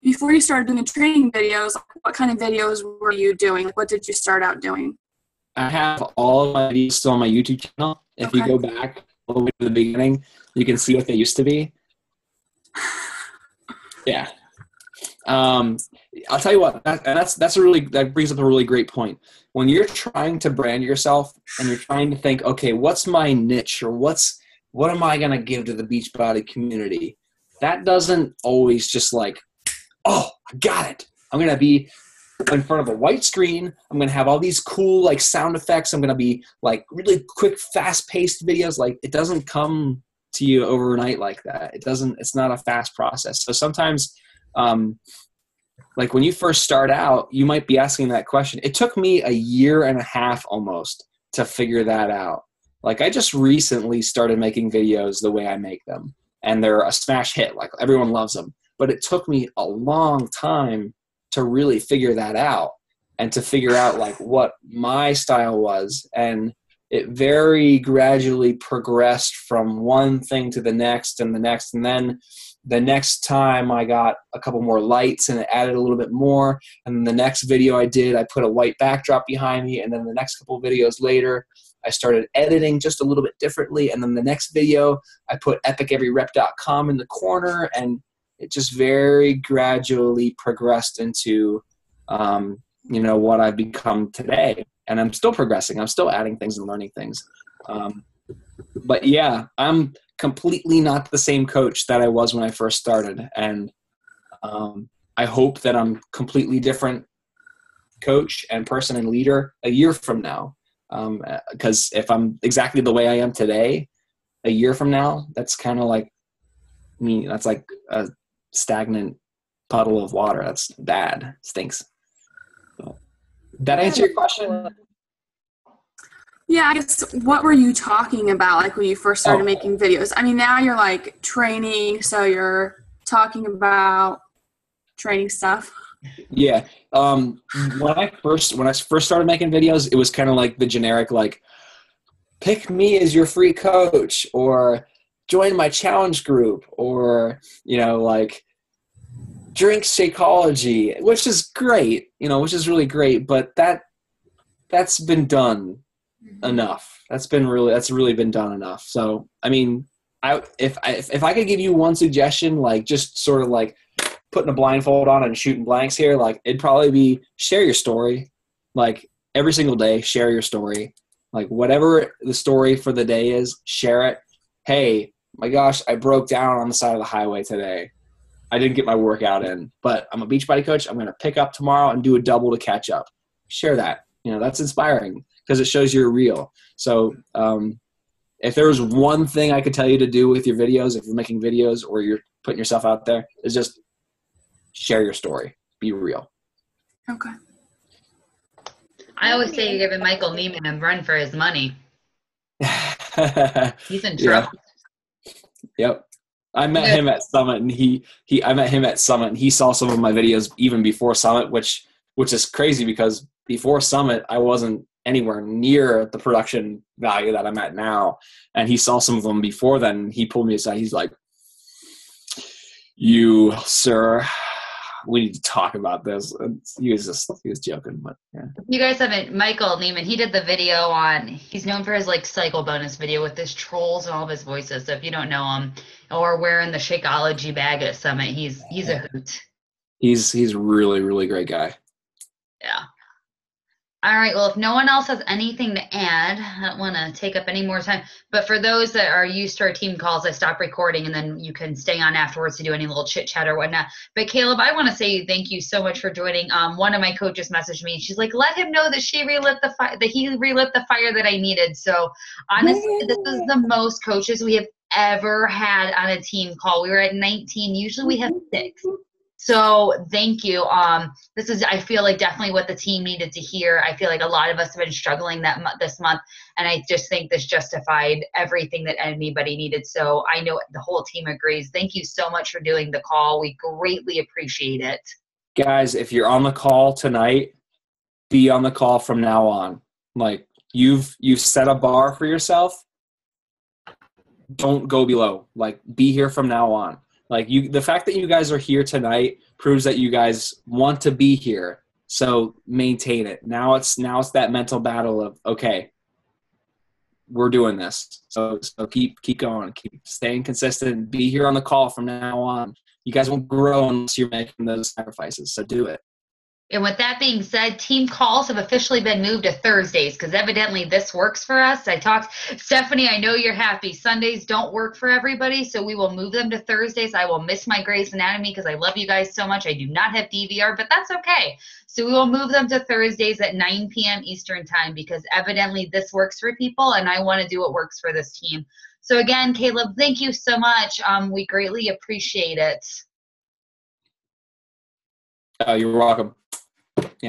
before you started doing the training videos, what kind of videos were you doing? What did you start out doing? I have all of my videos still on my YouTube channel. If you go back all the way to the beginning, you can see what they used to be. Yeah. I'll tell you what, that brings up a really great point. When you're trying to brand yourself and you're trying to think, okay, what's my niche, or what am I going to give to the Beachbody community? That doesn't always just like, oh, I got it. I'm going to be in front of a white screen. I'm going to have all these cool like sound effects. I'm going to be like really quick, fast-paced videos. Like, it doesn't come to you overnight like that. It's not a fast process. So sometimes, like when you first start out, you might be asking that question. It took me 1.5 years almost to figure that out. Like, I just recently started making videos the way I make them, and they're a smash hit. Like, everyone loves them. But it took me a long time to really figure that out, and to figure out like what my style was. And it very gradually progressed from one thing to the next and the next. And then the next time I got a couple more lights and it added a little bit more. And the next video I did, I put a white backdrop behind me. And then the next couple of videos later, I started editing just a little bit differently. And then the next video, I put epiceveryrep.com in the corner, and it just very gradually progressed into, what I've become today. And I'm still progressing. I'm still adding things and learning things. But yeah, I'm completely not the same coach that I was when I first started. And I hope that I'm completely different coach and person and leader a year from now. Because if I'm exactly the way I am today, a year from now, that's kind of like me. That's like a stagnant puddle of water. That's bad. Stinks. So, that answer your question? Yeah, I guess, what were you talking about, like, when you first started making videos? I mean, now you're, like, training, so you're talking about training stuff. Yeah. When I first started making videos, it was kind of like the generic, like, pick me as your free coach, or join my challenge group, or, like, drink Shakeology, which is great, which is really great, but that's been done enough. That's really been done enough. So, I mean, if I could give you one suggestion, like, just sort of like putting a blindfold on and shooting blanks here, like, it'd probably be share your story. Like, every single day, share your story. Like, whatever the story for the day is, share it. Hey, my gosh, I broke down on the side of the highway today. I didn't get my workout in, but I'm a Beachbody coach. I'm going to pick up tomorrow and do a double to catch up. Share that. That's inspiring because it shows you're real. So if there was one thing I could tell you to do with your videos, if you're making videos or you're putting yourself out there, is just share your story. Be real. Okay. I always say you're giving Michael Neiman a run for his money. He's in Yeah. trouble. Yep. I met him at Summit, and I met him at Summit, and he saw some of my videos even before Summit, which is crazy because before Summit, I wasn't anywhere near the production value that I'm at now. And he saw some of them before then. He pulled me aside. He's like, "You, sir, we need to talk about this." And he was joking, but yeah. You guys haven't, Michael Neiman, he did the video on, he's known for his like cycle bonus video with his trolls and all of his voices. So if you don't know him, or wearing the Shakeology bag at Summit, he's a hoot. He's a really, really great guy. Yeah. All right. Well, if no one else has anything to add, I don't want to take up any more time. But for those that are used to our team calls, I stop recording and then you can stay on afterwards to do any little chit chat or whatnot. But Caleb, I want to say thank you so much for joining. One of my coaches messaged me. She's like, let him know that he relit the fire that I needed. So honestly, this is the most coaches we have ever had on a team call. We were at 19. Usually we have 6. So thank you. This is, I feel like, definitely what the team needed to hear. I feel like a lot of us have been struggling this month, and I just think this justified everything that anybody needed. So I know the whole team agrees. Thank you so much for doing the call. We greatly appreciate it. Guys, if you're on the call tonight, be on the call from now on. Like, you've set a bar for yourself. Don't go below. Like, be here from now on. Like, the fact that you guys are here tonight proves that you guys want to be here. So maintain it. Now it's that mental battle of, okay, we're doing this. So keep going, keep staying consistent, be here on the call from now on. You guys won't grow unless you're making those sacrifices. So do it. And with that being said, team calls have officially been moved to Thursdays because evidently this works for us. Stephanie, I know you're happy. Sundays don't work for everybody, so we will move them to Thursdays. I will miss my Grey's Anatomy because I love you guys so much. I do not have DVR, but that's okay. So we will move them to Thursdays at 9 p.m. Eastern time because evidently this works for people, and I want to do what works for this team. So again, Caleb, thank you so much. We greatly appreciate it. You're welcome. Yeah.